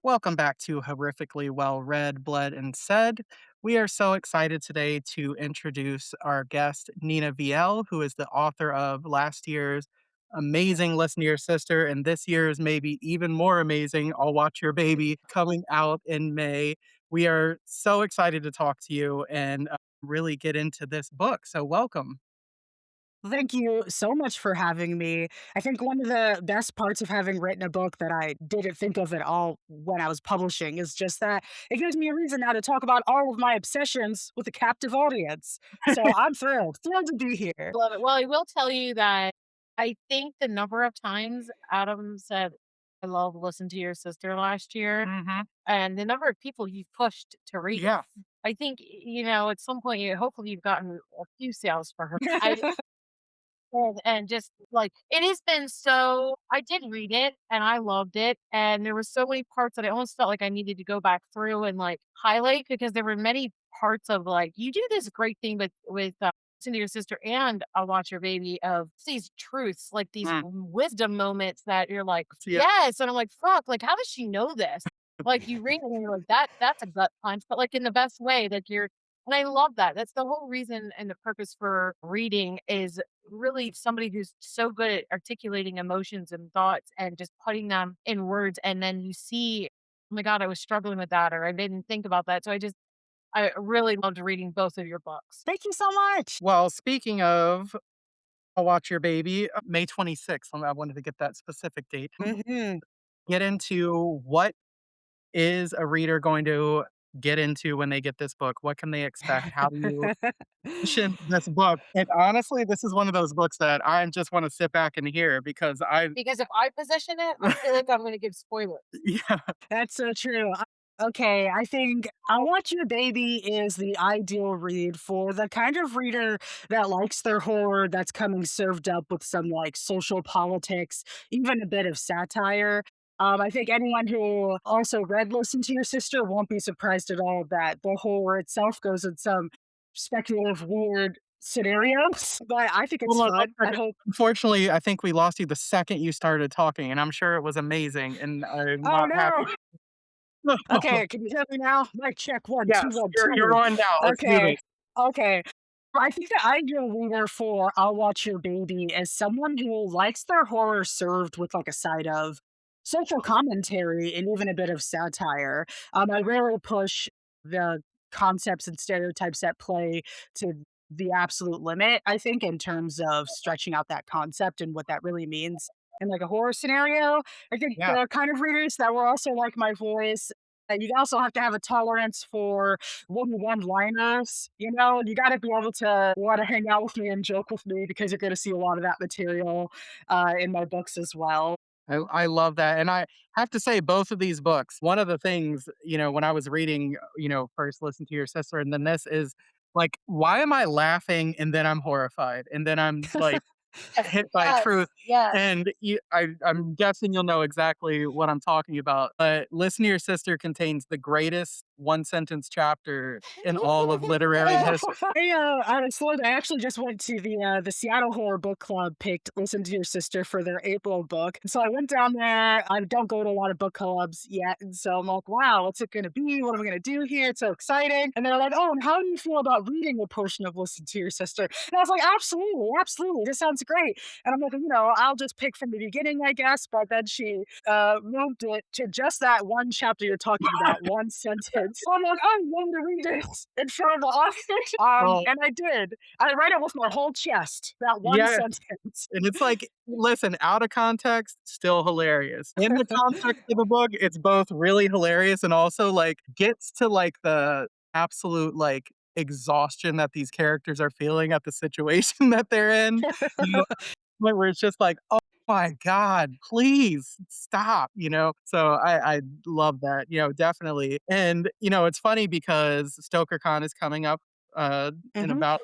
Welcome back to Horrifically Well Read, Bled, and Said. We are so excited today to introduce our guest, Neena Viel, who is the author of last year's amazing Listen to Your Sister and this year's maybe even more amazing I'll Watch Your Baby coming out in May. We are so excited to talk to you and really get into this book. So, welcome. Thank you so much for having me. I think one of the best parts of having written a book that I didn't think of at all when I was publishing is just that it gives me a reason now to talk about all of my obsessions with a captive audience. So I'm thrilled to be here. Love it. Well, I will tell you that I think the number of times Adam said, "I love Listen to Your Sister" last year, Hmm. and the number of people you've pushed to read it. Yeah. I think, at some point, hopefully you've gotten a few sales for her. And just, like, it has been so I did read it, and I loved it, and there were so many parts that I almost felt like I needed to go back through and, like, highlight because there were many parts of, like you do this great thing with Listen to Your Sister and I'll Watch Your Baby of these truths, like, these Mm. wisdom moments that you're like, Yeah. "Yes," and I'm like, "Fuck, like, how does she know this?" Like, you read it and you're like, That's a gut punch," but, like, in the best way, like, you're and I love that. That's the whole reason and the purpose for reading is really somebody who's so good at articulating emotions and thoughts and just putting them in words. And then you see, oh my God, I was struggling with that, or I didn't think about that. I really loved reading both of your books. Thank you so much. Well, speaking of I'll Watch Your Baby, May 26th. I wanted to get that specific date. Hmm. Get into what is a reader going to get into when they get this book? What can they expect? How do you position this book? And honestly, this is one of those books that I just want to sit back and hear because I Because if I position it, I feel like I'm going to give spoilers. yeah. That's so true. Okay, I think I Want Your Baby is the ideal read for the kind of reader that likes their horror that's coming served up with some like social politics, even a bit of satire. I think anyone who also read Listen to Your Sister won't be surprised at all that the horror itself goes in some speculative, weird scenarios, but I think it's Hold on one fun. I second. hope. Unfortunately, I think we lost you the second you started talking, and I'm sure it was amazing, and I'm Oh not no. happy. Okay, can you hear me now? Mic check one, two, Yes, one, you're two. on now. Let's do Okay. this. Okay. I think the ideal reader for I'll Watch Your Baby is someone who likes their horror served with like a side of social commentary and even a bit of satire. I rarely push the concepts and stereotypes at play to the absolute limit, I think, in terms of stretching out that concept and what that really means in like a horror scenario. I think Yeah. the kind of readers that were also like my voice, you also have to have a tolerance for witty one-liners, you gotta be able to wanna hang out with me and joke with me because you're gonna see a lot of that material, in my books as well. I love that, and I have to say both of these books, one of the things, when I was reading, first Listen to Your Sister and then this is, like, why am I laughing and then I'm horrified, and then I'm, like, hit by truth, Yes, yes. and I'm guessing you'll know exactly what I'm talking about, but Listen to Your Sister contains the greatest one-sentence chapter in all of literary history. I actually just went to the Seattle Horror Book Club, picked Listen to Your Sister for their April book, and so I went down there. I don't go to a lot of book clubs yet, and so I'm like, "Wow, what's it gonna be? What am I gonna do here? It's so exciting." And they're like, "Oh, and how do you feel about reading a portion of Listen to Your Sister?" And I was like, "Absolutely, absolutely, this sounds great." And I'm like, "I'll just pick from the beginning, I guess," but then she, moved it to just that one chapter you're talking about, one sentence. So I'm like, "I'm going to read this in front of the audience." Oh, And I did. I read it with my whole chest, that one yes. sentence. And it's like, listen, out of context, still hilarious. In the context of the book, it's both really hilarious and also, like, gets to, like, the absolute, like, exhaustion that these characters are feeling at the situation that they're in. You know, where it's just like, "Oh my god, please stop," you know? So I love that, definitely. And, it's funny because StokerCon is coming up, in Mhm. about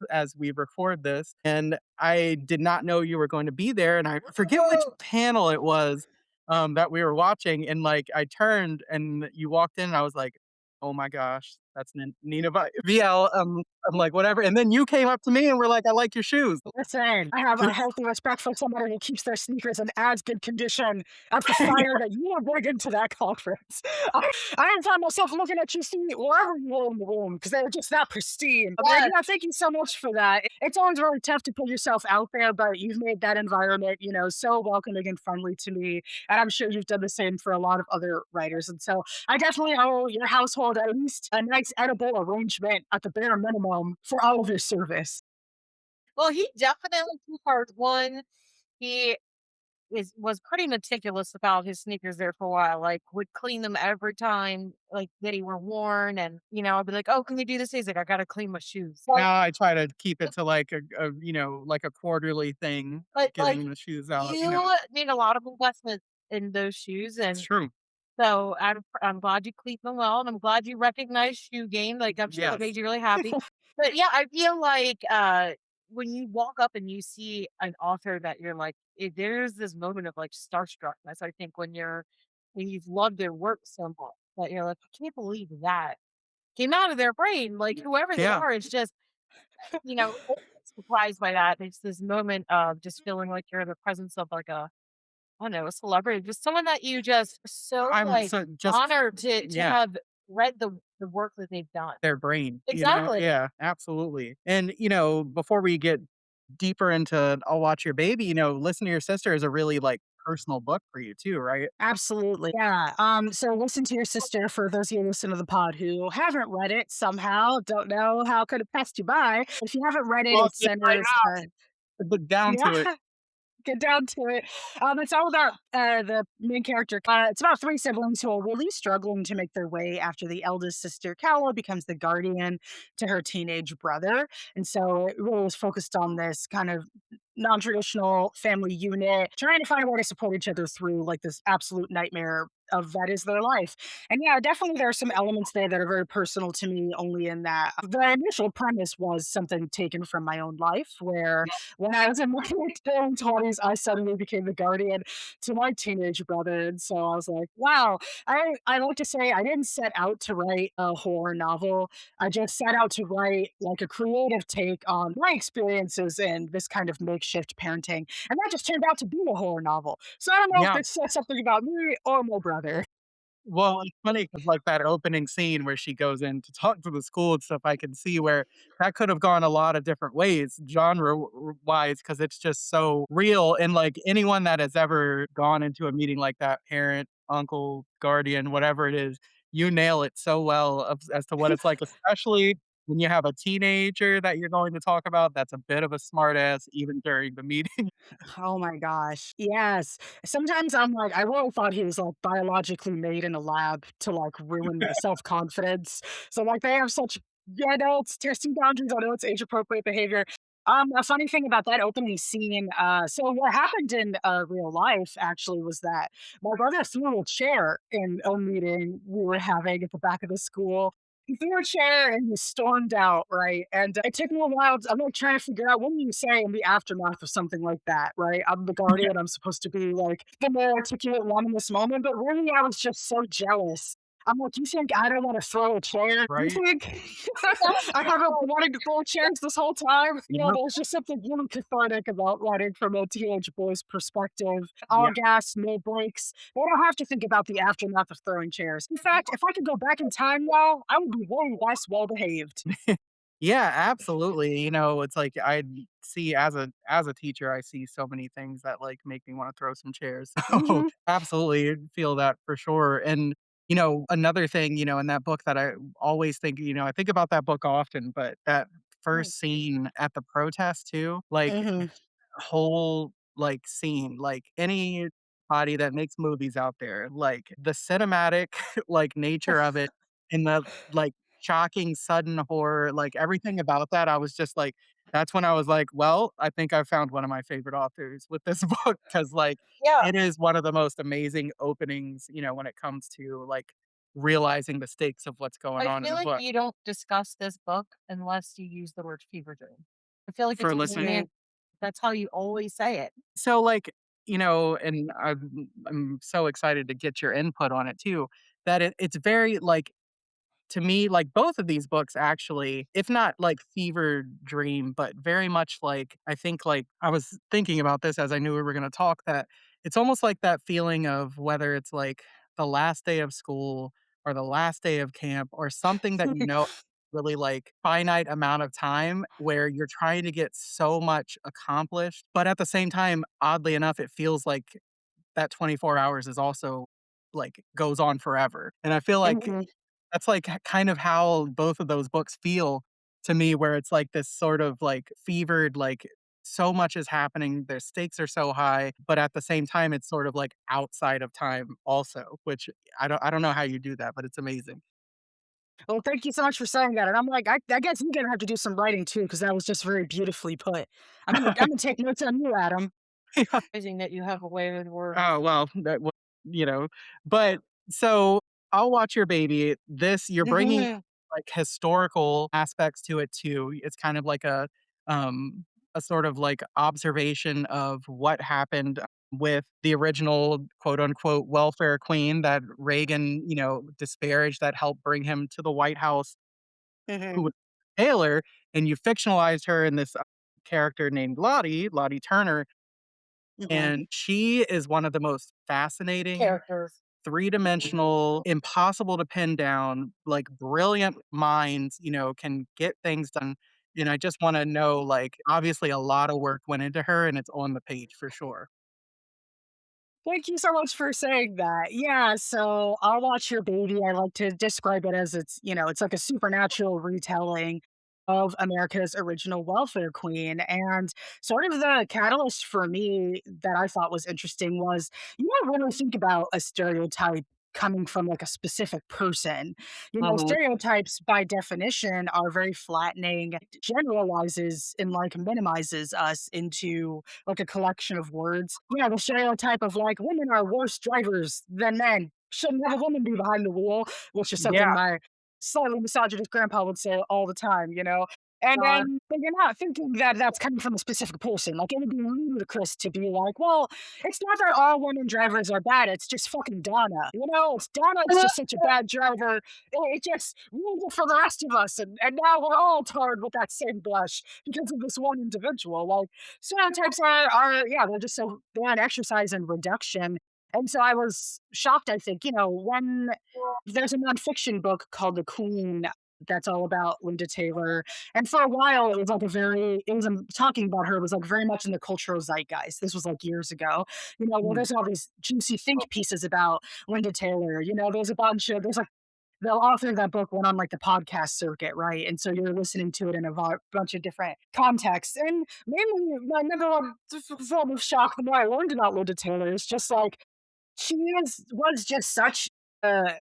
as we record this, and I did not know you were going to be there, and I forget which panel it was, that we were watching, and, like, I turned and you walked in, and I was like, "Oh my gosh, That's Nina Viel. I'm like, whatever. And then you came up to me and were like, I like your shoes. Listen, I have a healthy respect for somebody who keeps their sneakers in as good condition as the fire that you will bring into that conference. I didn't find myself looking at your feet wherever you were in the room because they were just that pristine. But Yes. yeah, thank you so much for that. It's always really tough to put yourself out there, but you've made that environment, so welcoming and friendly to me. And I'm sure you've done the same for a lot of other writers. And so I definitely owe your household at least a nice edible arrangement at the bare minimum for all of your service. Well, he definitely took heart. One, he was pretty meticulous about his sneakers there for a while, like, would clean them every time, like, they were worn, and, I'd be like, "Oh, can we do this?" He's like, "I gotta clean my shoes." Like Now I try to keep it to like like a quarterly thing, like, getting the shoes out. you need a lot of investment in those shoes, It's and true. so I'm glad you cleaned them well, and I'm glad you recognized shoe game, like, I'm sure that Yes. made you really happy. But, yeah, I feel like, when you walk up and you see an author that you're like, there's this moment of, like, starstruckness, I think, when you've loved their work so much that you're like, "I can't believe that came out of their brain." Like, whoever they Yeah. are, it's just, surprised by that. It's this moment of just feeling like you're in the presence of, like, I don't know, a celebrity, just someone that you just so, I'm like, so just honored to yeah. have read the work that they've done. Their brain, Exactly. Yeah, absolutely. And, before we get deeper into I'll Watch Your Baby, Listen to Your Sister is a really, like, personal book for you too, right? Absolutely. Yeah. So listen to your sister for those of you who listen to the pod who haven't read it somehow. Don't know how it could have passed you by. If you haven't read it, Lost it it in my centers house, but down yeah, to it. get down to it. It's all about the main character. It's about three siblings who are really struggling to make their way after the eldest sister, Calla, becomes the guardian to her teenage brother. And so it really is focused on this kind of non-traditional family unit trying to find a way to support each other through like this absolute nightmare of that is their life. And yeah, definitely there are some elements there that are very personal to me, only in that the initial premise was something taken from my own life, where when I was in my early 20s, I suddenly became the guardian to my teenage brother. And so I was like, wow, I like to say I didn't set out to write a horror novel. I just set out to write like a creative take on my experiences in this kind of makeshift parenting. And that just turned out to be a horror novel. So I don't know if Yeah. this says something about me or my brother. Well, it's funny because like, that opening scene where she goes in to talk to the school and stuff, I can see where that could have gone a lot of different ways, genre wise, because it's just so real, and, like, anyone that has ever gone into a meeting like that, parent, uncle, guardian, whatever it is, you nail it so well of as to what it's like, especially when you have a teenager that you're going to talk about that's a bit of a smartass even during the meeting. Oh my gosh. Yes. Sometimes I'm like, I really thought he was like biologically made in a lab to like ruin my self confidence. So like they have such yeah, no, it's testing boundaries. I know it's age appropriate behavior. A funny thing about that opening scene, so what happened in real life actually was that my brother threw a chair in a meeting we were having at the back of the school. He threw a chair and he stormed out, right? And it took me a while. I'm like trying to figure out what do you say in the aftermath of something like that, right? I'm the guardian. I'm supposed to be like the more articulate one in this moment, but really, I was just so jealous. I'm like, you think I don't want to throw a chair? You Right? think I haven't been wanting to throw chairs this whole time? Yep. There's just something really cathartic about writing from a teenage boy's perspective. All Yeah. gas, no brakes. They don't have to think about the aftermath of throwing chairs. In fact, if I could go back in time now, I would be way less well behaved. Yeah, absolutely. It's like I see as a teacher, I see so many things that like make me want to throw some chairs. So Hmm. absolutely feel that for sure. And another thing, in that book that I always think, I think about that book often, but that first scene at the protest too, like Hmm. whole, like, scene, like, anybody that makes movies out there, like, the cinematic, like, nature of it and the, like, shocking sudden horror, like, everything about that, I was just like that's when I was like, "Well, I think I found one of my favorite authors with this book because like, Yeah. it is one of the most amazing openings, when it comes to, like, realizing the stakes of what's going I on in feel the like book you don't discuss this book unless you use the word fever dream. I feel like it's for a listening. Yeah. command. That's how you always say it. So, like, and I'm so excited to get your input on it too, that it's very, like, to me, like both of these books actually, if not like fever dream, but very much like I think like I was thinking about this as I knew we were going to talk that it's almost like that feeling of whether it's like the last day of school or the last day of camp or something that you know really like finite amount of time where you're trying to get so much accomplished, but at the same time, oddly enough, it feels like that 24 hours is also like goes on forever. And I feel like Mhm. that's like kind of how both of those books feel to me, where it's like this sort of like fevered, like so much is happening, their stakes are so high, but at the same time, it's sort of like outside of time also, which I don't know how you do that, but it's amazing. Well, thank you so much for saying that, and I'm like, I guess I'm gonna have to do some writing too because that was just very beautifully put. I'm gonna take notes on you, Adam. Amazing that you have a way with words. Oh, well, that w you know, but so I'll Watch Your Baby. This you're bringing, Mhm, like, historical aspects to it too. It's kind of like um, a sort of, like, observation of what happened with the original, quote, unquote, "welfare queen" that Reagan, disparaged that helped bring him to the White House, who mhm, was Taylor, and you fictionalized her in this, character named Lottie Turner, mhm. and she is one of the most fascinating, Characters. three-dimensional, impossible to pin down, like, brilliant minds, can get things done, and I just wanna know, like, obviously a lot of work went into her, and it's on the page for sure. Thank you so much for saying that. Yeah, so I'll Watch Your Baby. I like to describe it as it's like a supernatural retelling of America's original welfare queen. And sort of the catalyst for me that I thought was interesting was you don't really think about a stereotype coming from like a specific person. Mhm. Stereotypes by definition are very flattening, generalizes and like minimizes us into like a collection of words. The stereotype of like women are worse drivers than men. Shouldn't have a woman be behind the wheel, which is something Yeah. my slightly misogynist grandpa would say all the time. And Uh, then, but you're not thinking that that's coming from a specific person. Like, it would be ludicrous to be like, well, it's not that all women drivers are bad. It's just fucking Donna. It's Donna. It's just such a bad driver. It just ruined it for the rest of us. And now we're all tarred with that same brush because of this one individual. Like, stereotypes yeah, they're just so they're an exercise in reduction. And so I was shocked, I think, when there's a nonfiction book called The Queen that's all about Linda Taylor. And for a while, it was talking about her, it was like very much in the cultural zeitgeist. This was like years ago. Well, mm, there's all these juicy think pieces about Linda Taylor. There's like the author of that book went on like the podcast circuit, right? And so you're listening to it in a bunch of different contexts. And mainly, my number one form of shock the more I learned about Linda Taylor is just like was just such a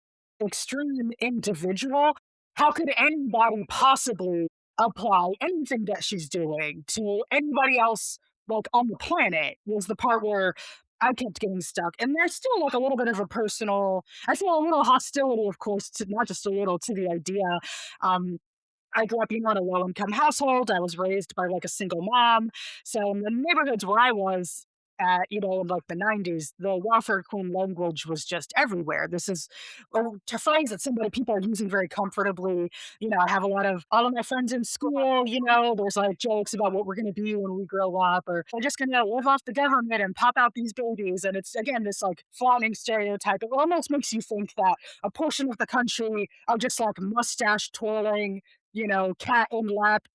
extreme individual. How could anybody possibly apply anything that she's doing to anybody else, like, on the planet, was the part where I kept getting stuck. And there's still, like, a little bit of a personal I feel a little hostility, of course, to not just a little, to the idea. Um, I grew up, in a low-income household. I was raised by, like, a single mom. So in the neighborhoods where I was at, in, like, the '90s, the welfare queen language was just everywhere. This is to phrase that people are using very comfortably. I have all of my friends in school, there's, like, jokes about what we're gonna be when we grow up, or we're just gonna live off the government and pop out these babies, and it's, again, this, like, flaunting stereotype. It almost makes you think that a portion of the country are just, like, mustache twirling, cat in lap,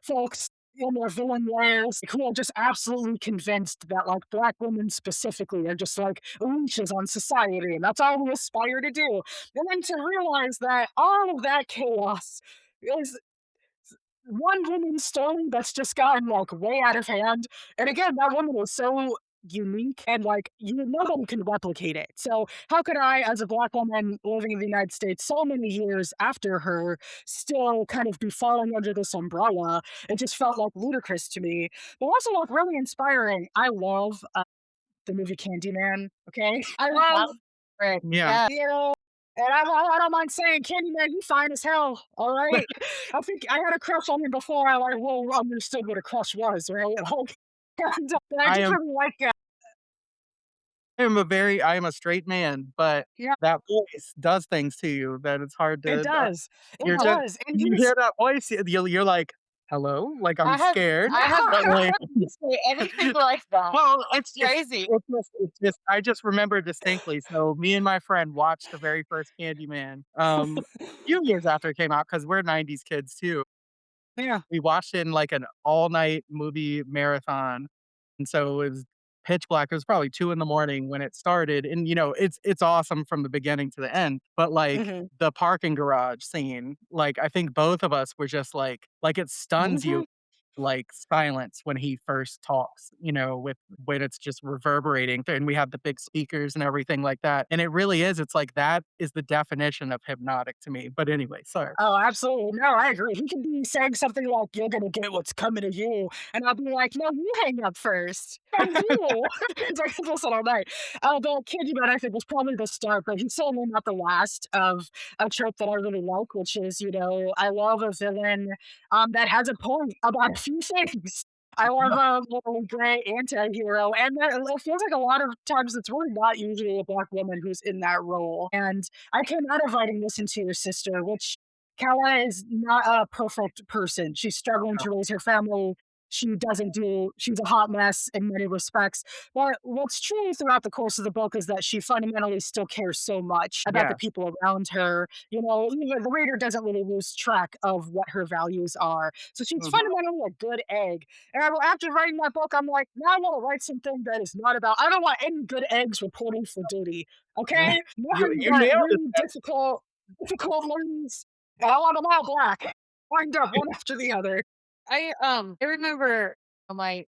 folks in their villain layers who are just absolutely convinced that like black women specifically are just like leeches on society and that's all we aspire to do. And then to realize that all of that chaos is one woman's story that's just gotten like way out of hand. And again, that woman was so unique and like nobody can replicate it. So how could I, as a black woman living in the United States so many years after her, still kind of be falling under this umbrella? It just felt like ludicrous to me, but also like really inspiring. I love the movie Candyman. Okay, I love That was great. yeah. Yeah. you know. And I don't mind saying, Candyman, you fine as hell. All right. I think I had a crush on him before I like well understood what a crush was, right? Like, but I I just am really like I am a straight man, but Yeah, that voice does things to you that it's hard it to does. It you're just does. And you he's hear that voice, you're like, "Hello?" Like, I'm I have scared, I have but, like never say anything like that. well, Crazy. it's just I just remember distinctly, so me and my friend watched the very first Candyman, few years after it came out because 'cause we're '90s kids too. yeah. We watched it in, like, an all-night movie marathon, and so it was pitch black. It was probably 2 in the morning when it started, and, it's awesome from the beginning to the end, but, like, Mhm. the parking garage scene, like, I think both of us were just like, it stuns you, Mhm. like, silence when he first talks, with when it's just reverberating, and we have the big speakers and everything like that, and it really is, it's like, that is the definition of hypnotic to me, but anyway, sorry. Oh, absolutely. No, I agree. He could be saying something like, "You're gonna get what's coming to you," and I'll be like, "No, you hang up first. No, you." So I could listen all night. The Candyman, I think, was probably the start, but he's certainly not the last of a trope that I really like, which is, I love a villain, that has a point about a few things. I love a little gray anti-hero, and it feels like a lot of times it's really not usually a Black woman who's in that role, and I came out of writing Listen to Your Sister, which Kala is not a perfect person. She's struggling to raise her family. She's a hot mess in many respects. But what's true throughout the course of the book is that she fundamentally still cares so much about the Yes. people around her. Even the reader doesn't really lose track of what her values are. So she's Mhm. fundamentally a good egg. And after writing that book, I'm like, now I want to write something that is not about, I don't want any good eggs reporting for duty. Okay? Nothing You but nailed it. really difficult learnings. I want them all black, lined up one after the other. I remember my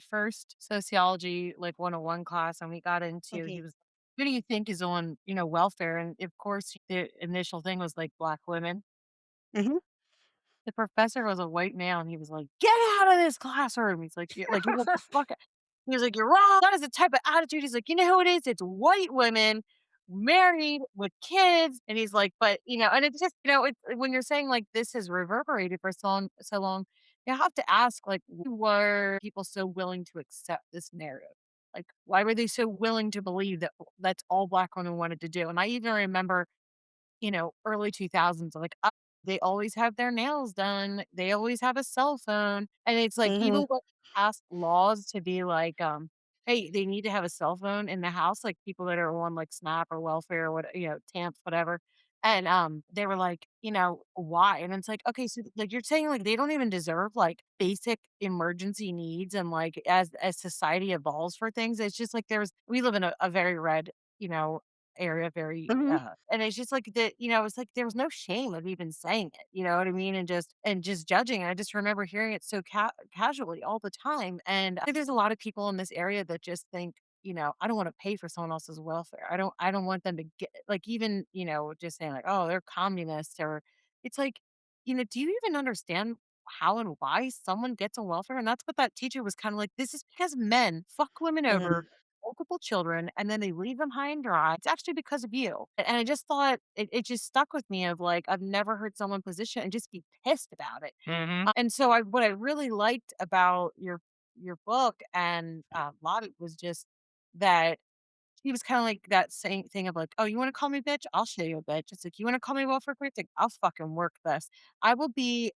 first sociology, like, 101 class, and we got into he Mhm, was, "Who do you think is on, welfare?" And, of course, the initial thing was, like, Black women. mhm. The professor was a white male, and he was like, "Get out of this classroom." He's like, "The fuck He was like, "You're wrong. That is the type of attitude." He's like, "You know who it is? It's white women, married with kids." And he's like, "But," and it's just, it's when you're saying, like, this has reverberated for so long, you have to ask, like, why were people so willing to accept this narrative? Like, why were they so willing to believe that that's all Black women wanted to do? And I even remember, early 2000s, like, they always have their nails done. They always have a cell phone. And it's like Mhm, people would pass laws to be like, hey, they need to have a cell phone in the house, like people that are on like SNAP or welfare or what, TAMP, whatever. And they were like, why? And it's like, okay, so like you're saying like they don't even deserve like basic emergency needs and like as society evolves for things, it's just like we live in a very red, you know, area very mhm, and it's just like that, it's like there was no shame of even saying it, you know what I mean? And just judging. And I just remember hearing it so casually all the time. And I think there's a lot of people in this area that just think, I don't want to pay for someone else's welfare. I don't want them to get like even, just saying like, oh, they're communists or it's like, do you even understand how and why someone gets on welfare? And that's what that teacher was kind of like, this is because men fuck women over mhm, multiple children and then they leave them high and dry. It's actually because of you. And I just thought it just stuck with me of like, I've never heard someone position and just be pissed about it. Mhm. And so what I really liked about your book and Lottie was just that he was kinda like that same thing of like, "Oh, you wanna call me bitch? I'll show you a bitch." It's like, "You wanna call me welfare queen? It's like, I'll fucking work this. I will be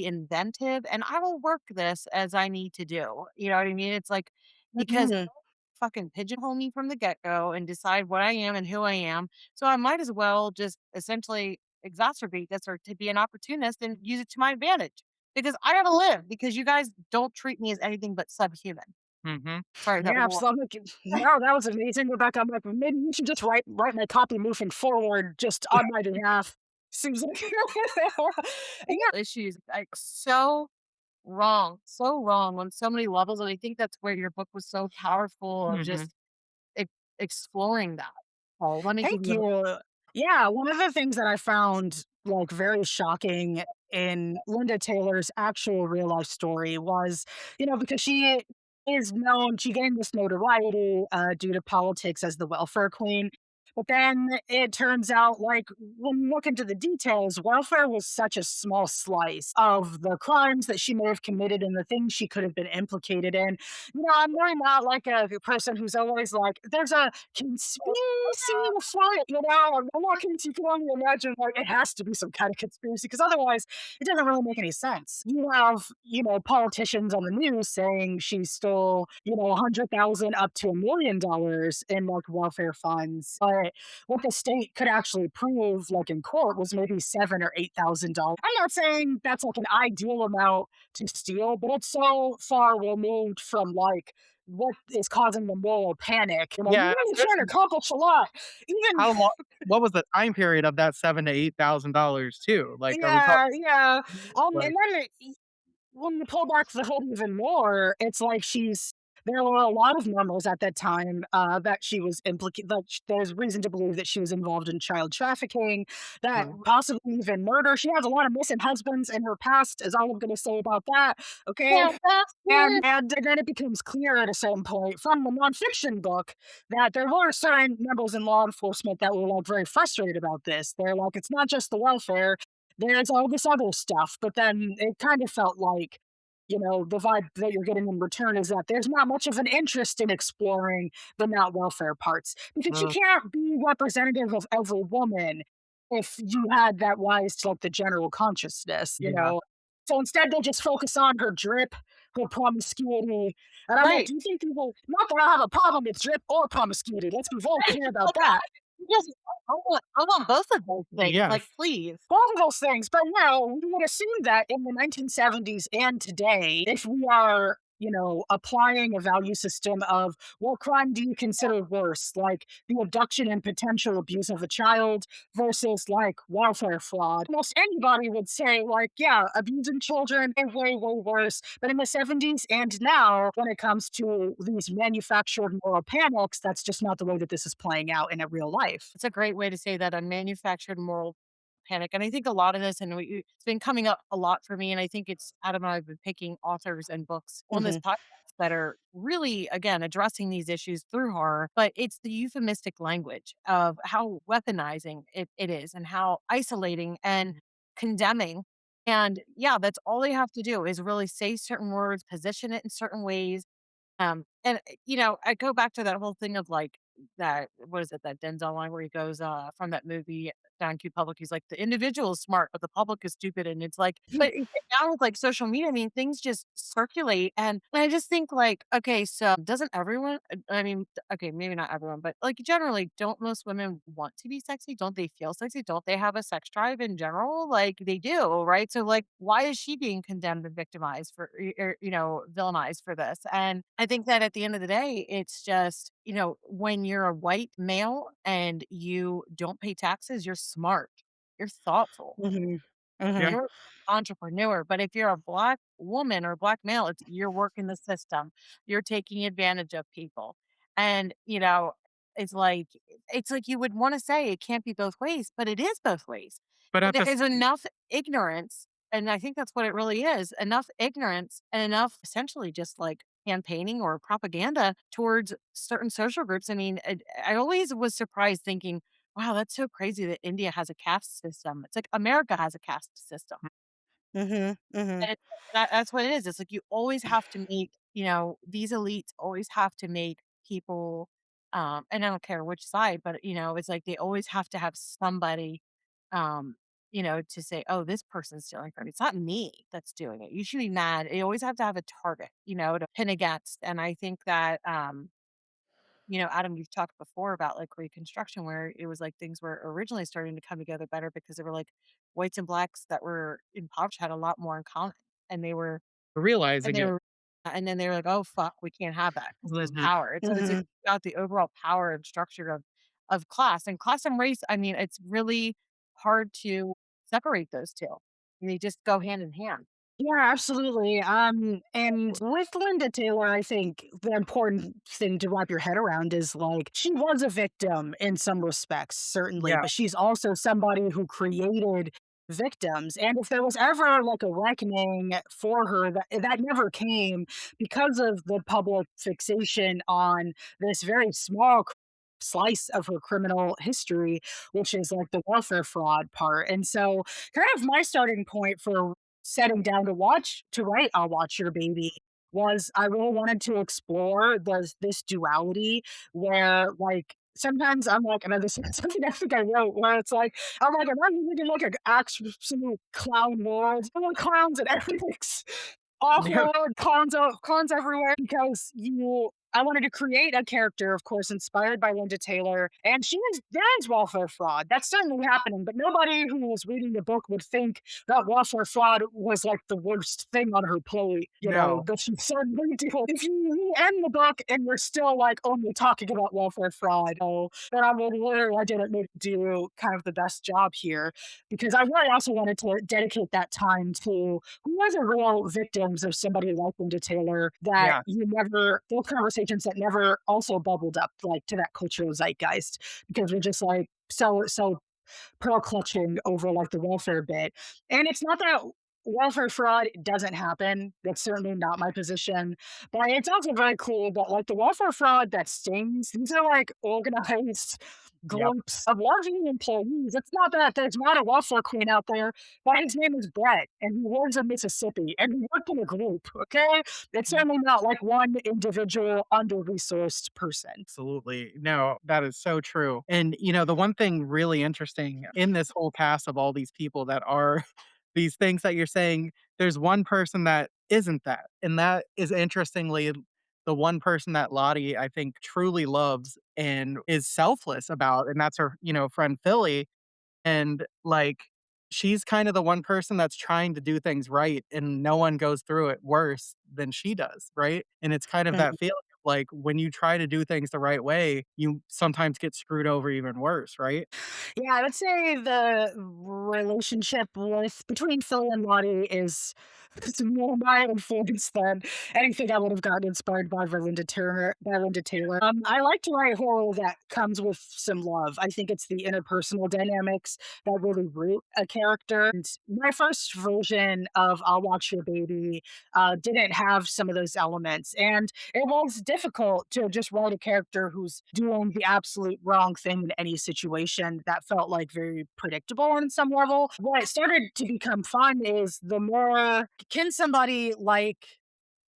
inventive, and I will work this as I need to do." You know what I mean? It's like because mhm, fucking pigeonhole me from the get-go and decide what I am and who I am, so I might as well just essentially exacerbate this or to be an opportunist and use it to my advantage, because I gotta live because you guys don't treat me as anything but subhuman. Mhm. Sorry, that was yeah, a lot. absolutely. No, that was amazing, Rebecca. I'm like, maybe you should just write my copy moving forward just on my behalf. Seems like yeah, Issues, like, so wrong on so many levels, and I think that's where your book was so powerful of Mhm. just e exploring that. Oh, let me give thank you a you. Yeah, one of the things that I found, like, very shocking in Linda Taylor's actual real life story was, because she gained this notoriety, due to politics as the welfare queen, But then it turns out, like, when you look into the details, welfare was such a small slice of the crimes that she may have committed and the things she could have been implicated in. I'm really not like a person who's always like, there's a conspiracy afoot, I'm not you can only imagine, like, it has to be some kind of conspiracy because otherwise it doesn't really make any sense. You have, politicians on the news saying she stole, 100,000 up to $1 million in like welfare funds. But what the state could actually prove, like in court, was maybe seven or $8,000. I'm not saying that's like an ideal amount to steal, but it's so far removed from like what is causing the moral panic. You're Yeah, really trying to especially accomplish a lot. Even how long what was the time period of that 7 to $8,000 too? Like, are we talking yeah, yeah. like And then when you pull back the hood even more, it's like there were a lot of murmurs at that time that she was implicated. That there's reason to believe that she was involved in child trafficking, that Mhm. possibly even murder. She has a lot of missing husbands in her past. Is all I'm going to say about that. Okay, Yeah, that's it. and then it becomes clear at a certain point from the nonfiction book that there were certain members in law enforcement that were like very frustrated about this. They're like, it's not just the welfare, there's all this other stuff. But then it kind of felt like, the vibe that you're getting in return is that there's not much of an interest in exploring the not welfare parts because you Mm, can't be representative of every woman if you had that rise to like the general consciousness, yeah. So instead, they just focus on her drip, her promiscuity. And I'm like, Right. do you think people, not that I have a problem with drip or promiscuity, let's be very clear about Like, that. yes, I want both of those things, like, Yes. please. Both of those things. But no, we would assume that in the 1970s and today, if we are, applying a value system of what crime do you consider worse, like the abduction and potential abuse of a child versus like welfare fraud, almost anybody would say, like, yeah, abusing children is way, way worse. But in the 70s and now, when it comes to these manufactured moral panics, that's just not the way that this is playing out in a real life. It's a great way to say that, a manufactured moral panic, and I think a lot of this, and it's been coming up a lot for me, and I think it's Adam and I have been picking authors and books on this Hmm. podcast that are really, again, addressing these issues through horror, but it's the euphemistic language of how weaponizing it is and how isolating and condemning. And yeah, that's all they have to do is really say certain words, position it in certain ways, I go back to that whole thing of like that, what is it, that Denzel line where he goes, from that movie Down Q Public, he's like, the individual is smart, but the public is stupid. And it's like, but now with like social media, I mean, things just circulate. And I just think like, okay, so doesn't everyone, I mean, okay, maybe not everyone, but like generally, don't most women want to be sexy? Don't they feel sexy? Don't they have a sex drive in general? Like they do, right? So like, why is she being condemned and victimized for, villainized for this? And I think that at the end of the day, it's just, when you're a white male and you don't pay taxes, you're smart, you're thoughtful, Mhm. Mhm. Yeah. you're entrepreneur. But if you're a black woman or black male, it's you're working the system, you're taking advantage of people. And, it's like it's like you would want to say it can't be both ways, but it is both ways. But at There this is enough ignorance, and I think that's what it really is, enough ignorance and enough essentially just like campaigning or propaganda towards certain social groups. I mean, I always was surprised thinking, wow, that's so crazy that India has a caste system. It's like America has a caste system. Mhm. Mhm. And that's what it is. It's like you always have to make, these elites always have to make people, and I don't care which side, but it's like they always have to have somebody, um, to say, oh, this person's stealing from me. It's not me that's doing it. You should be mad. You always have to have a target, to pin against. And I think that, Adam, you've talked before about like Reconstruction, where it was like things were originally starting to come together better because they were like whites and blacks that were impoverished had a lot more in common. And they were, and realizing they it. were, and then they were like, oh, fuck, we can't have that because there's Mhm. power. It's Mhm. about the overall power and structure of class and race. I mean, it's really hard to separate those two. And they just go hand in hand. Yeah, absolutely. And with Linda Taylor, I think the important thing to wrap your head around is like she was a victim in some respects, certainly, Yeah. but she's also somebody who created victims. And if there was ever like a reckoning for her, that never came because of the public fixation on this very small. slice of her criminal history, which is like the welfare fraud part. And so, kind of my starting point for setting down to write I'll Watch Your Baby was I really wanted to explore this duality where like sometimes I'm like, and this is something I think I wrote where it's like, I'm like, am I living in like an absolute clown world? There are clowns and everything's awkward, cons everywhere because I wanted to create a character, of course, inspired by Linda Taylor, and there is welfare fraud. That's certainly happening, but nobody who was reading the book would think that welfare fraud was like the worst thing on her plate. You know, No. that she certainly do. If you end the book and we're still like only talking about welfare fraud, oh, then I would literally I didn't do kind of the best job here because I really also wanted to dedicate that time to who was a real victims of somebody like Linda Taylor that Yeah. you never those conversations that never also bubbled up like to that cultural zeitgeist because we're just like so pearl clutching over like the welfare bit. And it's not that welfare fraud doesn't happen. That's certainly not my position. But it's also very cool that like the welfare fraud that stings, these are like organized Yep. groups of largely employees. It's not that there's not a welfare queen out there, but his name is Brett and he lives in Mississippi and he worked in a group. Okay. It's certainly not like one individual under resourced person. Absolutely. No, that is so true. And, the one thing really interesting in this whole cast of all these people that are these things that you're saying, there's one person that isn't that. And that is interestingly the one person that Lottie, I think, truly loves and is selfless about. And that's her, friend Philly. And, like, she's kind of the one person that's trying to do things right, and no one goes through it worse than she does, right? And it's kind of that feeling of, like, when you try to do things the right way, you sometimes get screwed over even worse, right? Yeah, I would say the relationship with between Phil and Lottie is more my influence than anything I would have gotten inspired by Linda Taylor. I like to write horror that comes with some love. I think it's the interpersonal dynamics that really root a character. And my first version of I'll Watch Your Baby didn't have some of those elements. And it was difficult to just write a character who's doing the absolute wrong thing in any situation that felt like very predictable on some level. What started to become fun is the more can somebody like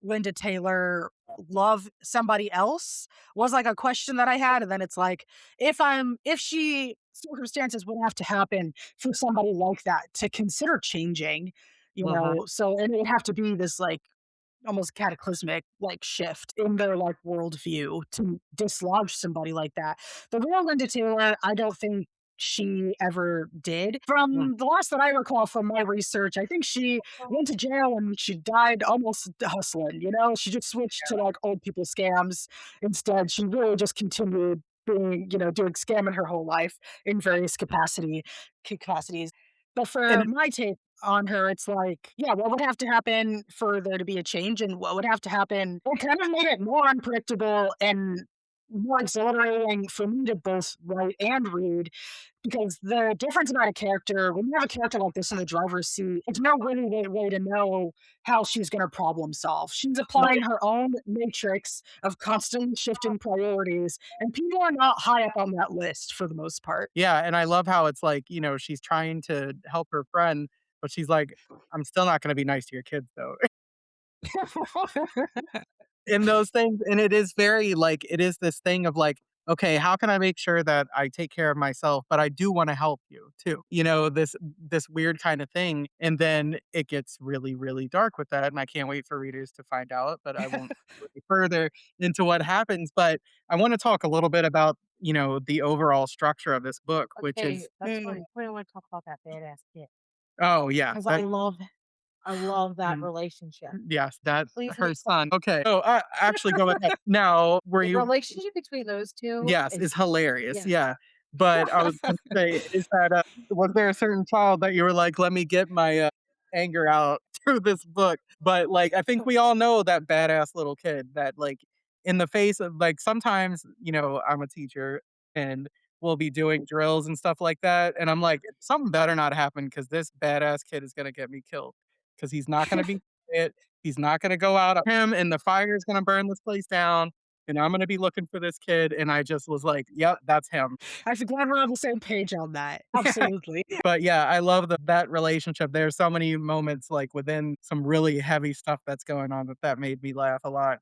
Linda Taylor love somebody else was like a question that I had. And then it's like, if she circumstances would have to happen for somebody like that to consider changing, Mhm. so and it would have to be this like almost cataclysmic like shift in their like worldview to dislodge somebody like that. The real Linda Taylor, I don't think she ever did. Mm. From the last that I recall from my research, I think she went to jail and she died almost hustling. She just switched to like old people scams instead. She really just continued being, doing scamming her whole life in various capacities. But for And my take on her, it's like, yeah, what would have to happen for there to be a change and what would have to happen? It kind of made it more unpredictable and more exhilarating for me to both write and read because the difference about a character, when you have a character like this in the driver's seat, it's no really way to know how she's going to problem solve. She's applying her own matrix of constantly shifting priorities, and people are not high up on that list for the most part. yeah, and I love how it's like, she's trying to help her friend, but she's like, "I'm still not gonna be nice to your kids, though." In those things, and it is very, like it is this thing of, like, "Okay, how can I make sure that I take care of myself, but I do wanna help you too?" This weird kinda thing, and then it gets really, really dark with that, and I can't wait for readers to find out, but I won't go any further into what happens, but I wanna talk a little bit about, the overall structure of this book, which Okay, is that's Mm. funny. We wanna talk about that badass kid oh, yeah, because that I love that mm. relationship. Yes, that Please her explain. son. Okay. So, actually go ahead. Now, were The you relationship between those 2 yes, is is hilarious, yes. yeah. But I was gonna say, is that, was there a certain child that you were like, "Let me get my, anger out through this book?" But, like, I think we all know that badass little kid that, like, in the face of like, sometimes, I'm a teacher and we'll be doing drills and stuff like that, and I'm like, "Something better not happen because this badass kid is gonna get me killed because he's not gonna be it. He's not gonna go out on him, and the fire is gonna burn this place down." and I'm gonna be looking for this kid, and I just was like, "Yep, that's him." I'm glad we're on the same page on that. Absolutely. But yeah, I love that relationship. There's so many moments, like, within some really heavy stuff that's going on that made me laugh a lot.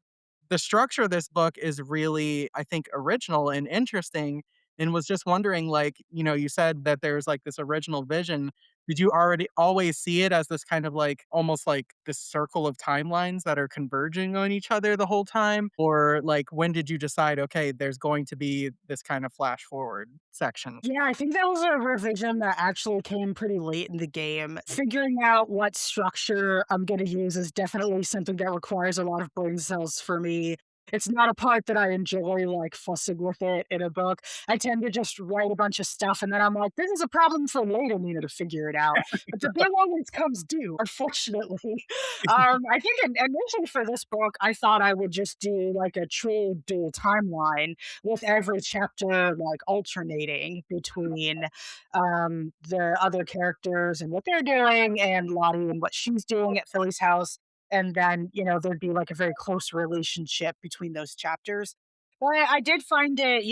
The structure of this book is really, I think, original and interesting, and was just wondering, like, you said that there's, like, this original vision. Did you already always see it as this kind of, like, almost like this circle of timelines that are converging on each other the whole time? Or, like, when did you decide, "Okay, there's going to be this kind of flash forward section?" Yeah, I think that was a revision that actually came pretty late in the game. Figuring out what structure I'm gonna use is definitely something that requires a lot of brain cells for me. It's not a part that I enjoy, like, fussing with it in a book. I tend to just write a bunch of stuff, and then I'm like, "This is a problem for later, Nina, to figure it out." But the big one always comes due, unfortunately. I think initially for this book, I thought I would just do, like, a true dual timeline with every chapter like alternating between the other characters and what they're doing and Lottie and what she's doing at Philly's house. And then, there'd be like a very close relationship between those chapters. But I did find it,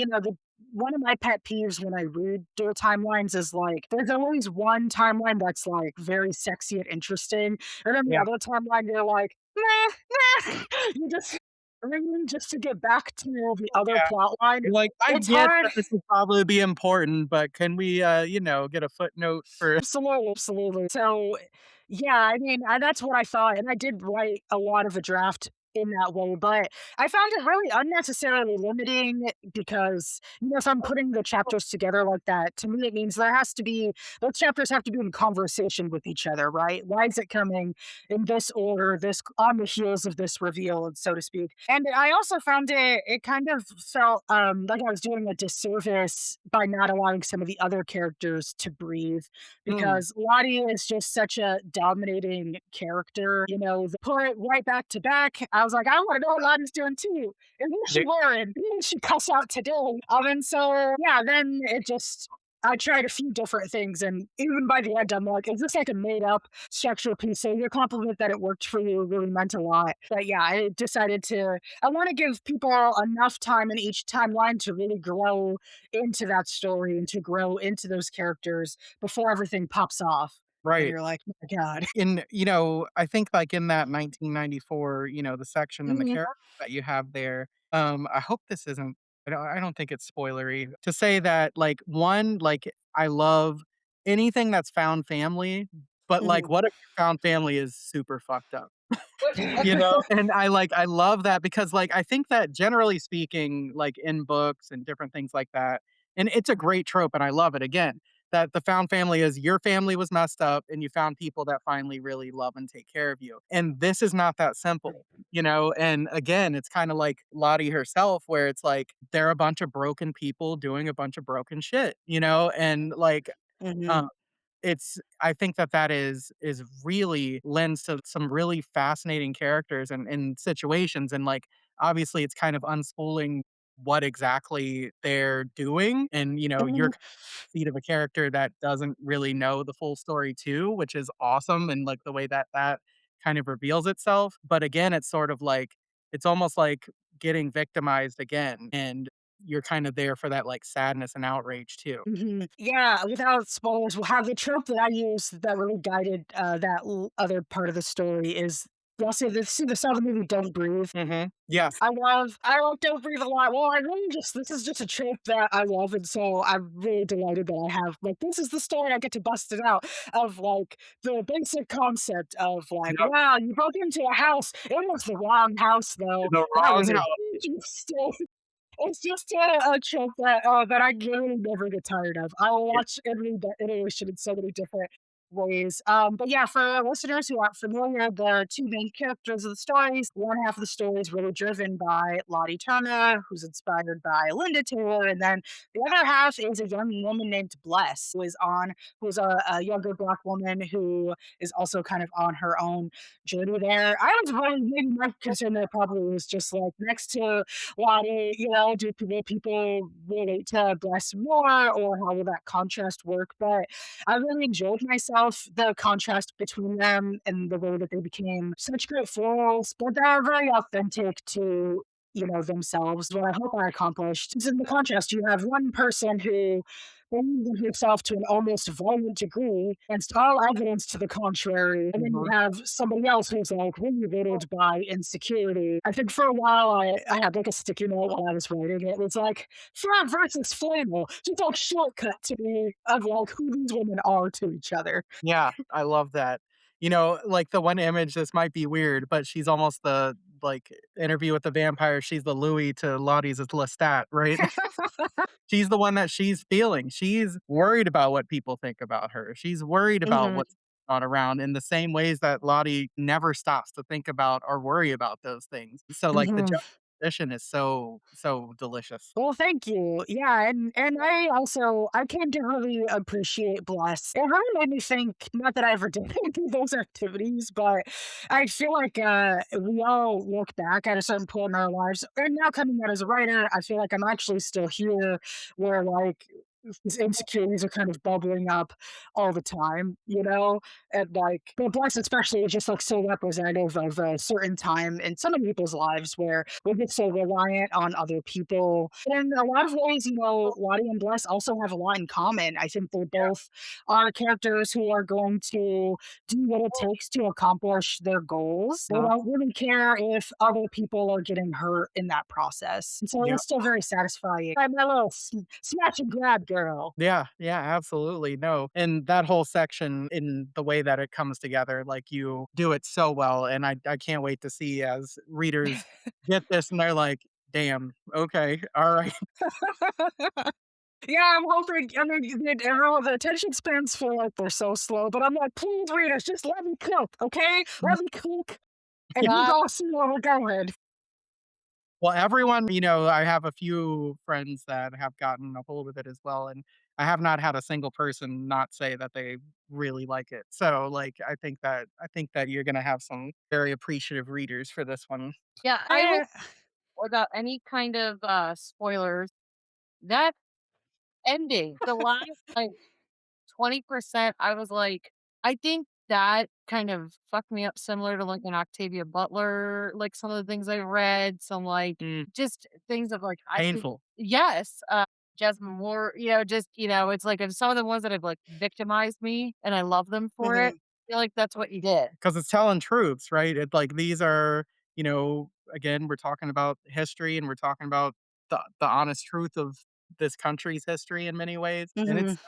one of my pet peeves when I read dual timelines is like there's always one timeline that's like very sexy and interesting, and then the Yeah. other timeline you're like, nah, nah. You just reading just to get back to the other Yeah. plot line. You're like, "I It's get hard. that this will probably be important, but can we, get a footnote for" Absolutely, absolutely. So, yeah, I mean, that's what I thought, and I did write a lot of a draft in that way, but I found it really unnecessarily limiting because, if I'm putting the chapters together like that, to me, it means there has to be those chapters have to be in conversation with each other, right? Why is it coming in this order, this on the heels of this reveal, and so to speak? And I also found it kind of felt like I was doing a disservice by not allowing some of the other characters to breathe Mm. because Lottie is just such a dominating character. Put it right back to back. I was like, I want to know what Lottie's doing too. And who's she They wearing? Who did she cuss out today? And so, yeah, then it just, I tried a few different things. And even by the end, I'm like, is this like a made up structural piece? So your compliment that it worked for you really meant a lot. But yeah, I decided I want to give people enough time in each timeline to really grow into that story and to grow into those characters before everything pops off. And Right. you're like, "Oh my god." I think, like, in that 1994, the section and the Mhm, character that you have there, I hope this isn't I don't think it's spoilery to say that, like, 1, like, I love anything that's found family, but, like, mhm. what if your found family is super fucked up? And I love that because, like, I think that generally speaking, like, in books and different things like that, and it's a great trope and I love it again, that the found family is your family was messed up and you found people that finally really love and take care of you. And this is not that simple, and again, it's kind of like Lottie herself, where it's like they're a bunch of broken people doing a bunch of broken shit, and like um Mhm, it's I think that is really lends to some really fascinating characters and situations, and, like, obviously, it's kind of unspooling what exactly they're doing, and, you're mhm, seat of a character that doesn't really know the full story too, which is awesome, and, like, the way that kind of reveals itself, but again, it's sort of like it's almost like getting victimized again, and you're kind of there for that, like, sadness and outrage too. mhm. Yeah, without spoilers, we'll have the trope that I use that really guided, that other part of the story is y'all see the sound of the movie Don't Breathe? Mhm. Yes. I love Don't Breathe a lot. Well, I really just this is just a trope that I love, and so I'm really delighted that I have like this is the story I get to bust it out of like the basic concept of like, Yep. wow, you broke into a house. It was the wrong house though. The That wrong was a house. huge mistake. It's just a trope that I really never get tired of. I'll Yeah. watch every iteration in so many different ways. But yeah, for listeners who aren't familiar, the two main characters of the stories, one half of the story is really driven by Lottie Turner, who's inspired by Linda Taylor, and then the other half is a young woman named Bless, who's a younger black woman who is also kind of on her own journey there. I was really maybe my concern there probably was just like next to Lottie, will people relate to Bless more, or how will that contrast work? But I really enjoyed myself, the contrast between them and the way that they became such great foils, but they're very authentic to themselves. What I hope I accomplished is in the contrast, you have one person who believes in himself to an almost violent degree against all evidence to the contrary. And then you Mhm. have somebody else who's like motivated by insecurity. I think for a while I had like a sticky note while I was writing it. It was like Frog versus Flannel, just like shortcut to me of like who these women are to each other. Yeah, I love that. Like, the one image, this might be weird, but she's almost the, like, Interview with the Vampire, she's the Louis to Lottie's is Lestat, right? She's the one that she's feeling. She's worried about what people think about her. She's worried about Mhm, what's on around in the same ways that Lottie never stops to think about or worry about those things. So, like, the mhm. juxtaposition is so, so delicious. Well, thank you. Yeah, and I came to really appreciate Bless. It really made me think, not that I ever did any of those activities, but I feel like we all look back at a certain point in our lives. And now coming out as a writer, I feel like I'm actually still here where like these insecurities are kind of bubbling up all the time, And like, but Bless especially is just like so representative of a certain time in some of people's lives where we get so reliant on other people. And in a lot of ways, Lottie and Bless also have a lot in common. I think they both are characters who are going to do what it takes to accomplish their goals. They Uh, don't really care if other people are getting hurt in that process. And so yeah. it's still very satisfying. I'm a little snatch and grab girl. Yeah, yeah, absolutely, no, and that whole section in the way that it comes together, like, you do it so well, and I can't wait to see as readers get this and they're like, "Damn, okay, alright." Yeah, I'm hoping. I mean, the attention spans feel like they're so slow, but I'm like, please, readers, just let me cook, okay? Let me cook, and you Yeah. go see where we're going. Well, everyone I have a few friends that have gotten a hold of it as well, and I have not had a single person not say that they really like it. So, like, I think that you're gonna have some very appreciative readers for this one. Yeah, I will Eh, without any kind of, spoilers, that ending, the last, like, 20%, I was like I think that kind of fucked me up similar to, like, an Octavia Butler, like, some of the things I read, some, like, Mm, just things of, like, I could painful. yes, Jasmine Moore, just, it's like if some of the ones that have, like, victimized me, and I love them for it, mhm, I feel like that's what you did. 'Cause it's telling truths, right? Like, these are, again, we're talking about history and we're talking about the honest truth of this country's history in many ways, and mhm. it's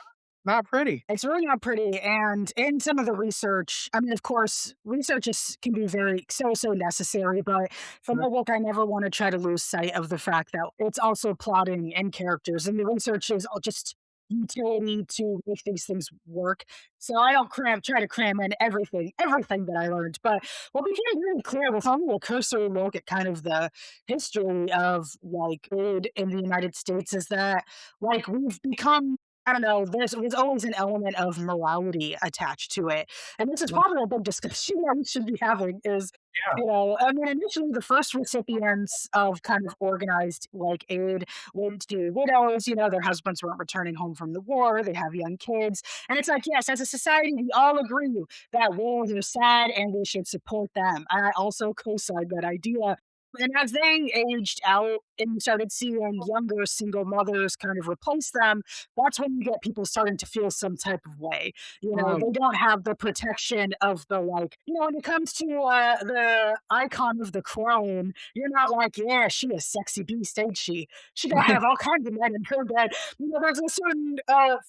not pretty. It's really not pretty, and in some of the research, I mean, of course, research can be very so necessary, but for Mm, my book, I never want to try to lose sight of the fact that it's also plotting and characters, and the research is all just utility to make these things work. So I don't try to cram in everything that I learned. But what became really clear with only a cursory look at kind of the history of like food in the United States is that like we've become, I don't know, there's always an element of morality attached to it. And this is mm, probably a big discussion that we should be having is, yeah. I mean, initially the first recipients of kind of organized like aid went to widows, their husbands weren't returning home from the war, they have young kids. And it's like, yes, as a society, we all agree that wars are sad and we should support them. And I also co sign that idea. And as they aged out and you started seeing younger single mothers kind of replace them, that's when you get people starting to feel some type of way. Mm, They don't have the protection of the like, when it comes to the icon of the crown, you're not like, yeah, she a sexy beast, ain't she? She gonna have all kinds of men in her bed. There's a certain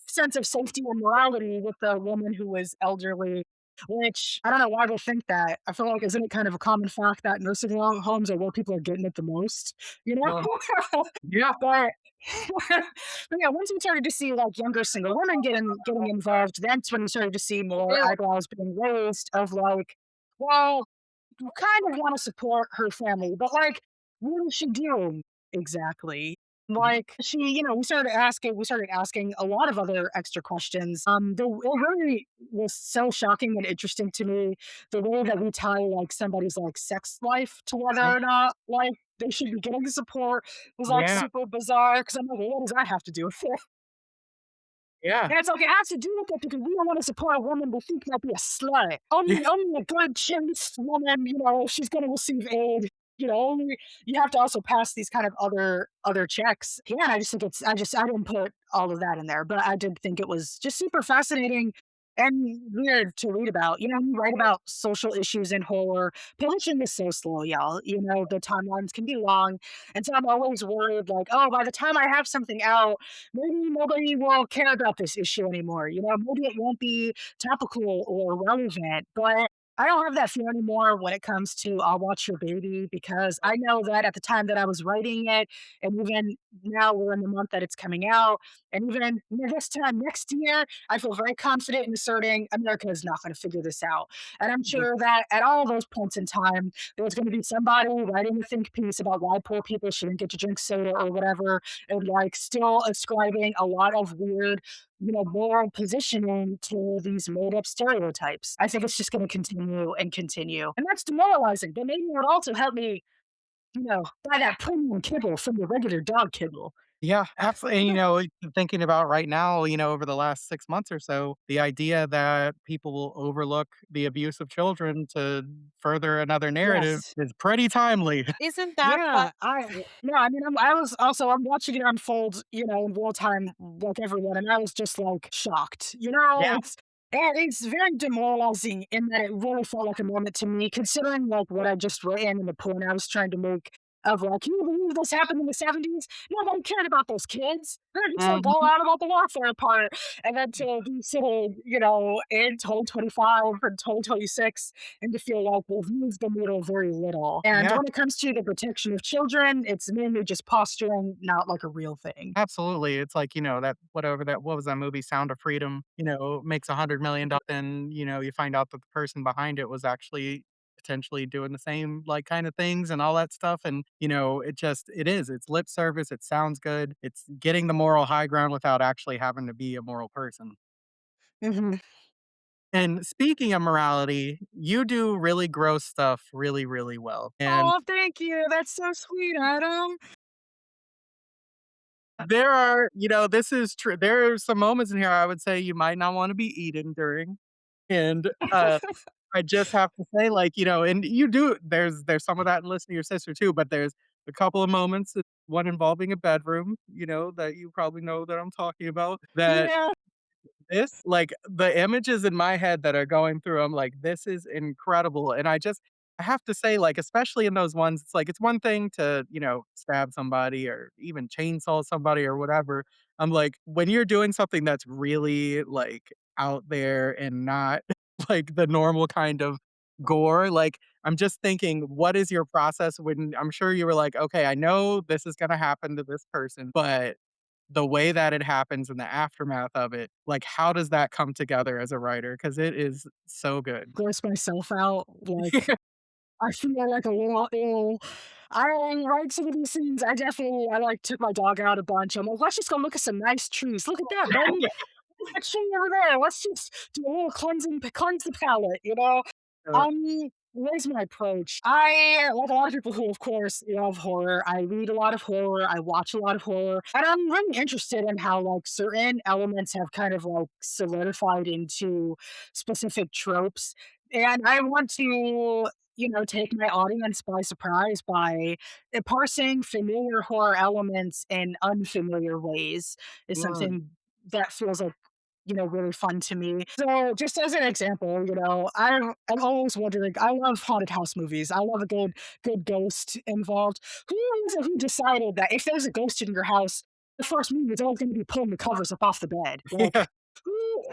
sense of safety and morality with the woman who is elderly, which I don't know why they think that. I feel like isn't it kind of a common fact that nursing homes are where people are getting it the most, you know? mm, yeah. But but yeah, once we started to see like younger single women getting involved, that's when we started to see more Really? eyebrows being raised of like, well, you kind of want to support her family, but like, what is she doing exactly? Mhm. Like she, we started asking a lot of other extra questions. It really was so shocking and interesting to me the way that we tie like somebody's like sex life to whether Mm, or not like they should be getting support was like yeah, super bizarre because I'm like, well, what does that have to do with it? yeah. And it's like it has to do with it because we don't want to support a woman we think might be a slut. Yeah, Only a good chaste woman, she's gonna receive aid. you know, you have to also pass these kind of other checks. Yeah, I just think it's I didn't put all of that in there, but I did think it was just super fascinating and weird to read about. You know, you write about social issues in horror. Publishing is so slow, y'all. You know, the timelines can be long. And so I'm always worried, like, oh, by the time I have something out, maybe nobody will care about this issue anymore. You know, maybe it won't be topical or relevant. But I don't have that fear anymore when it comes to I'll Watch Your Baby because I know that at the time that I was writing it, and even now we're in the month that it's coming out, and even this time next year, I feel very confident in asserting America is not going to figure this out. And I'm sure that at all those points in time, there's going to be somebody writing a think piece about why poor people shouldn't get to drink soda or whatever, and like still ascribing a lot of weird moral positioning to these made up stereotypes. I think it's just going to continue and continue. And that's demoralizing, but maybe it would also help me, buy that premium kibble from the regular dog kibble. Yeah, absolutely. And, thinking about right now, over the last 6 months or so, the idea that people will overlook the abuse of children to further another narrative Yes. is pretty timely. Isn't that Yeah, I mean, I'm watching it unfold, in real time like everyone, and I was just like shocked. Yeah. It's very demoralizing in that it really felt like a moment to me, considering like what I just ran and the point I was trying to make of like, can you believe this happened in the 70s? Nobody cared about those kids. They're just like all Mhm. out about the warfare part. And then to be sitting, in 2025 and 2026 and to feel like we've moved the needle very little. And Yeah. when it comes to the protection of children, it's mainly just posturing, not like a real thing. Absolutely. It's like, that whatever that what was that movie, Sound of Freedom, makes $100,000,000 and, you find out that the person behind it was actually potentially doing the same, like, kind of things and all that stuff, and, it's lip service, it sounds good, it's getting the moral high ground without actually having to be a moral person. Hmm. And speaking of morality, you do really gross stuff really, really well, and Oh, thank you. That's so sweet, Adam. there are this is true, there are some moments in here I would say you might not wanna be eating during. And, I just have to say, like, and you do there's some of that in Listen to Your Sister too, but there's a couple of moments, one involving a bedroom, that you probably know that I'm talking about, that Yeah. the images in my head that are going through, I'm like, "This is incredible," and I have to say, like, especially in those ones, it's like, it's one thing to, stab somebody or even chainsaw somebody or whatever. I'm like, when you're doing something that's really, like, out there and not, like, the normal kind of gore, like, I'm just thinking, what is your process when I'm sure you were like, "Okay, I know this is gonna happen to this person, but the way that it happens and the aftermath of it, like, how does that come together as a writer? Because it is so good." Gross myself out. Like, I feel like a little ill. I like some of these scenes. I like took my dog out a bunch. I'm like, let's just go look at some nice trees. Look at that, buddy. That tree over there. Let's just do a little cleanse the palate, Uh, Where's my approach? I like a lot of people who, of course, love horror. I read a lot of horror. I watch a lot of horror, and I'm really interested in how like certain elements have kind of like solidified into specific tropes. And I want to, take my audience by surprise by parsing familiar horror elements in unfamiliar ways is mm, something that feels like really fun to me. So, just as an example, I'm always wondering. I love haunted house movies. I love a good ghost involved. Who is it who decided that if there's a ghost in your house, the first movie is always going to be pulling the covers up off the bed? yeah, Like, who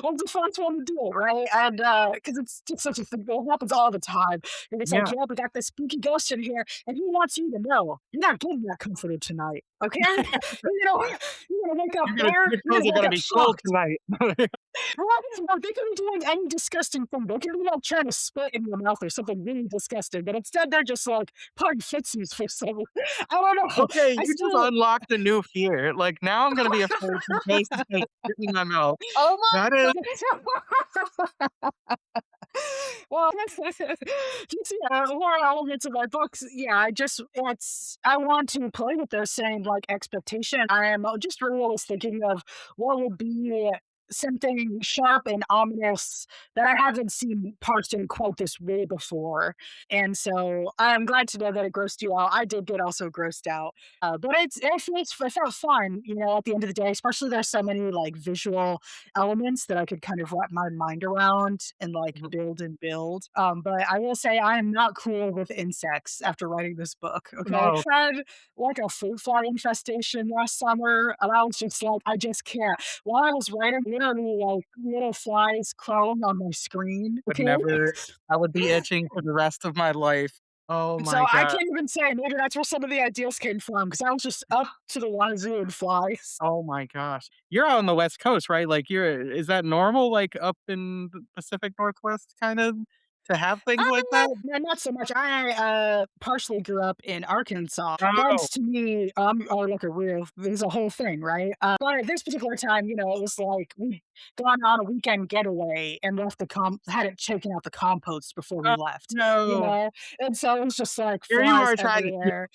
was the first one to do it, right? And because it's just such a thing that happens all the time. And it's like, yeah. yeah, we got this spooky ghost in here, and he wants you to know you're not getting that comforted tonight, okay? You're gonna wake up there. Your You're clothes are gonna wake gonna up be cold shocked. tonight. Right? No, they could be doing any disgusting thing. They could be like trying to spit in your mouth or something really disgusting, but instead they're just like putting footsies for some. I don't know. Okay, I you just still. unlocked a new fear, like, now I'm gonna be afraid for taste to taste spit in my mouth. Oh my That is Well, just more elements of my books. Yeah, I want to play with those same like expectation. I am just really always thinking of what would be something sharp and ominous that I haven't seen parsed quote this way before. And so I'm glad to know that it grossed you out. I did get also grossed out. But it felt fun, you know, at the end of the day, especially there's so many like visual elements that I could kind of wrap my mind around and like Mhm. build and build. But I will say I am not cool with insects after writing this book. Okay. Oh, I had like a fruit fly infestation last summer, and I was just like, I just can't. While I was writing, literally like little flies crawling on my screen. would Okay. never I would be itching for the rest of my life. Oh So my I god. can't even say maybe that's where some of the ideas came from because I was just up to the wazoo in flies. Oh my gosh. You're out on the West Coast, right? Like, you're is that normal, like, up in the Pacific Northwest kind of to have things like that? No, not so much. I partially grew up in Arkansas. Oh, Bugs to me are like a real. There's a whole thing, right? But at this particular time, you know, it was like we gone on a weekend getaway and left the had it taken out the compost before we oh, left. You no. know, and so it was just like Here you flies are trying to care everywhere.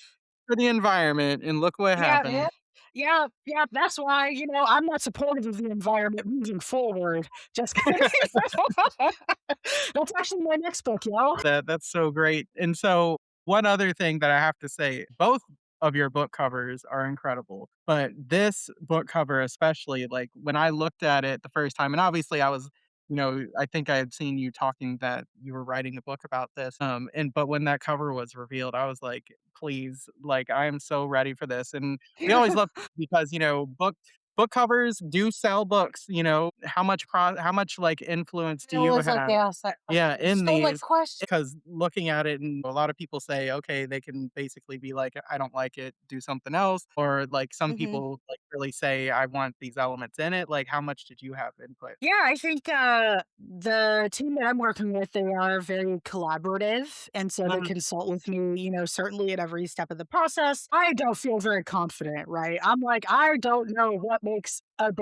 for the environment, and look what Yeah, happened. yeah, yeah. That's why you know I'm not supportive of the environment moving forward. Just kidding. That's actually my next book, yo. That's so great. And so one other thing that I have to say, both of your book covers are incredible, but this book cover especially, like when I looked at it the first time, and obviously I was, I think I had seen you talking that you were writing a book about this. And but when that cover was revealed, I was like, please, like I am so ready for this. And we always love because book covers do sell books, how much like influence do It you was like have? they asked that Yeah, question. in So, like, these question. because looking at it and a lot of people say, okay, they can basically be like, "I don't like it, do something else," or like some Mhm. people like really say, "I want these elements in it." Like, how much did you have input? Yeah, I think the team that I'm working with, they are very collaborative, and so they Mm, consult with me, you know, certainly at every step of the process. I don't feel very confident, right? I'm like, I don't know what makes a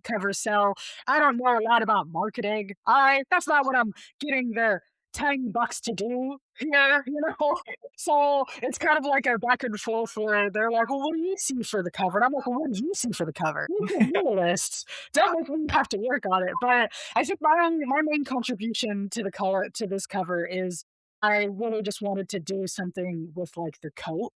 cover sell. I don't know a lot about marketing. I That's not what I'm getting their $10 to do here, you know. So it's kind of like a back and forth where they're like, "Well, what do you see for the cover?" And I'm like, "Well, what do you see for the cover?" You're the realist. Don't make me have to work on it. But I think my main contribution to the color to this cover is I really just wanted to do something with like the coat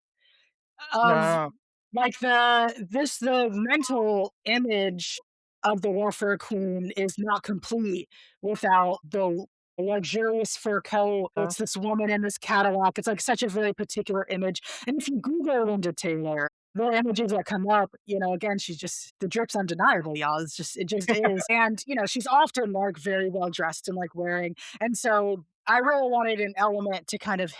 of no, like the mental image of the warfare queen is not complete without the luxurious fur coat. It's this woman in this Cadillac. It's like such a very particular image. And if you Google Linda Taylor, the images that come up, you know, again, she's just the drip's undeniable, y'all. It just is. And, you know, she's often like very well dressed and like wearing. And so I really wanted an element to kind of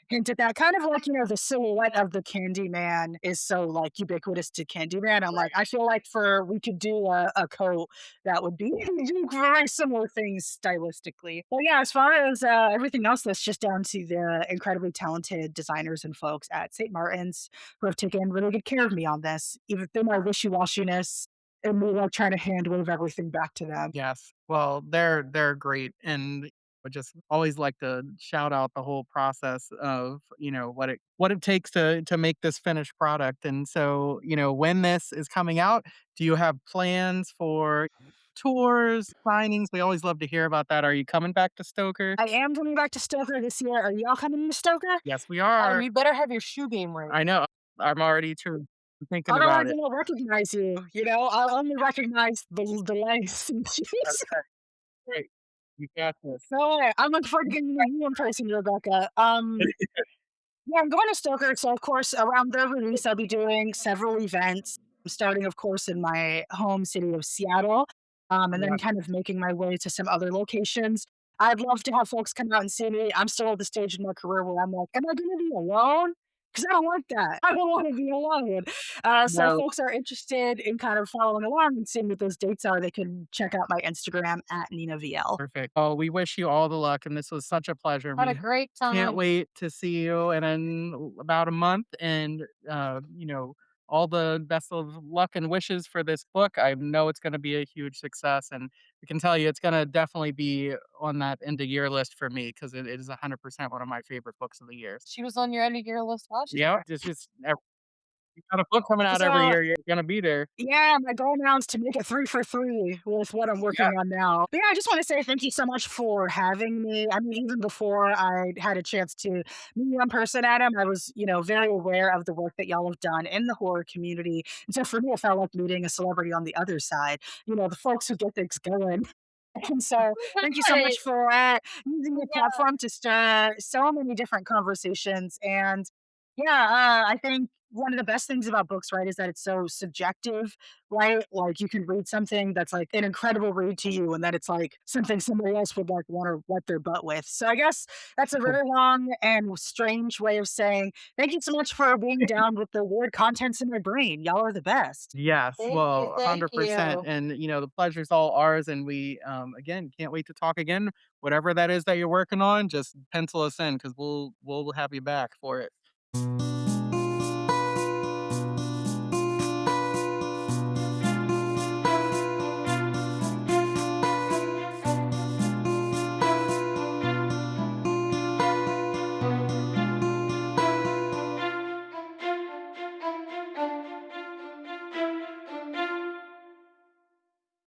hint at that, kind of like, you know, the silhouette of the Candyman is so, like, ubiquitous to Candyman. I'm like, right. I feel like for we could do a coat that would be do very similar things stylistically. But, yeah, as far as, everything else, that's just down to the incredibly talented designers and folks at St. Martin's who have taken really good care of me on this, even through my wishy-washiness and me, like, trying to hand wave everything back to them. Yes. Well, they're great, and I just always like to shout out the whole process of, what it takes to make this finished product. And so, when this is coming out, do you have plans for tours, signings? We always love to hear about that. Are you coming back to Stoker? I am coming back to Stoker this year. Are y'all coming to Stoker? Yes, we Oh, are. you better have your shoe game right. I know. I'm already thinking Otherwise, about I it. won't recognize you, you know? I'll only recognize the legs and shoes. Okay, great. You got this. So, I'm looking forward to getting to know you in person, Rebecca. Yeah, I'm going to Stoker, so, of course, around the release, I'll be doing several events, starting, of course, in my home city of Seattle, and then Yeah. kind of making my way to some other locations. I'd love to have folks come out and see me. I'm still at the stage in my career where I'm like, "Am I gonna be alone?" Because I don't like that. I don't wanna be alone. So if No. folks are interested in kind of following along and seeing what those dates are, they can check out my Instagram at Neena Viel. Perfect. Oh, we wish you all the luck, and this was such a pleasure. Had a We great can't time. wait to see you in about a month, and, all the best of luck and wishes for this book. I know it's gonna be a huge success, and I can tell you it's gonna definitely be on that end of year list for me because it is 100% one of my favorite books of the year. She was on your end of your list last Yeah, year. it's just You got a book coming out every So year, you're gonna be there. yeah, my goal now is to make it 3 for 3 with what I'm Yeah. working on now. But yeah, I just wanna say thank you so much for having me. I mean, even before I had a chance to meet you in person, Adam, I was, very aware of the work that y'all have done in the horror community. And so for me, it felt like meeting a celebrity on the other side, the folks who get things going. And so thank you so Right. much for using your Yeah. platform to stir so many different conversations. And yeah, I think one of the best things about books, right, is that it's so subjective, right? Like you can read something that's like an incredible read to you, and that it's like something somebody else would like want to wet their butt with. So I guess that's a very long and strange way of saying thank you so much for being down with the weird contents in my brain. Y'all are the best. Yes, Thank you. well, Thank 100%, you. and, the pleasure's all ours, and we, again, can't wait to talk again. Whatever that is that you're working on, just pencil us in because we'll have you back for it.